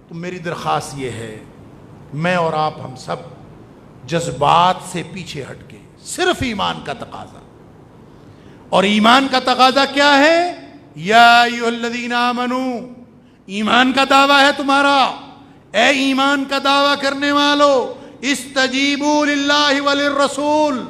تو میری درخواست یہ ہے، میں اور آپ ہم سب جذبات سے پیچھے ہٹ کے صرف ایمان کا تقاضا، اور ایمان کا تقاضا کیا ہے؟ یا ایھا الذین آمنو، ایمان کا دعویٰ ہے تمہارا، اے ایمان کا دعویٰ کرنے والو، استجیبوا للہ وللرسول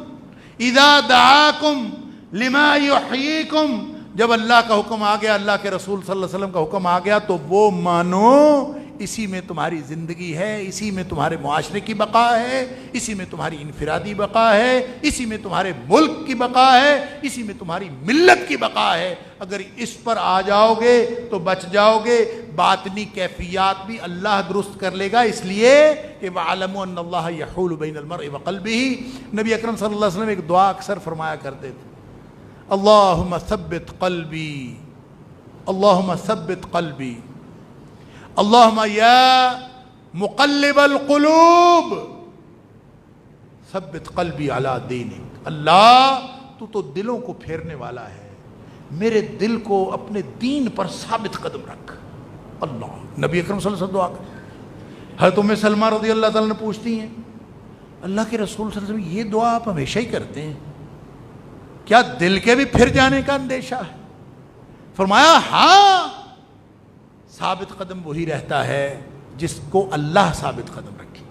اذا دعاکم لما یحییکم، جب اللہ کا حکم آ گیا، اللہ کے رسول صلی اللہ علیہ وسلم کا حکم آ گیا تو وہ مانو، اسی میں تمہاری زندگی ہے، اسی میں تمہارے معاشرے کی بقا ہے، اسی میں تمہاری انفرادی بقا ہے، اسی میں تمہارے ملک کی بقا ہے، اسی میں تمہاری ملت کی بقا ہے۔ اگر اس پر آ جاؤ گے تو بچ جاؤ گے۔ باطنی کیفیات بھی اللہ درست کر لے گا، اس لیے کہ وَاعْلَمُوا أَنَّ اللَّهَ يَحُولُ بَيْنَ الْمَرْءِ وَقَلْبِهِ۔ نبی اکرم صلی اللہ علیہ وسلم ایک دعا اکثر فرمایا کرتے تھے، اللہم ثبت قلبی، اللہم ثبت قلبی، اللہم یا مقلب القلوب ثبت قلبی علی دینک، اللہ تو دلوں کو پھیرنے والا ہے، میرے دل کو اپنے دین پر ثابت قدم رکھ۔ اللہ، نبی اکرم صلی اللہ علیہ وسلم دعا کرتے۔ حضرت ام سلمہ رضی اللہ تعالیٰ نے پوچھتی ہیں، اللہ کے رسول صلی اللہ علیہ وسلم یہ دعا آپ ہمیشہ ہی کرتے ہیں، کیا دل کے بھی پھر جانے کا اندیشہ ہے؟ فرمایا ہاں، ثابت قدم وہی رہتا ہے جس کو اللہ ثابت قدم رکھے۔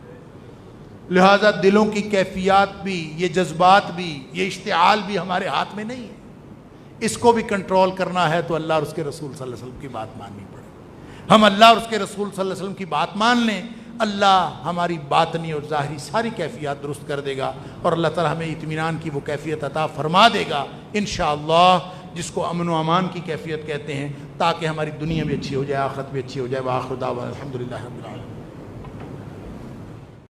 لہذا دلوں کی کیفیات بھی، یہ جذبات بھی، یہ اشتعال بھی ہمارے ہاتھ میں نہیں ہے، اس کو بھی کنٹرول کرنا ہے تو اللہ اور اس کے رسول صلی اللہ علیہ وسلم کی بات ماننی پڑے۔ ہم اللہ اور اس کے رسول صلی اللہ علیہ وسلم کی بات مان لیں، اللہ ہماری باطنی اور ظاہری ساری کیفیات درست کر دے گا، اور اللہ تعالی ہمیں اطمینان کی وہ کیفیت عطا فرما دے گا انشاءاللہ، جس کو امن و امان کی کیفیت کہتے ہیں، تاکہ ہماری دنیا بھی اچھی ہو جائے، آخرت بھی اچھی ہو جائے۔ وآخر دعوانا الحمدللہ رب العالمین۔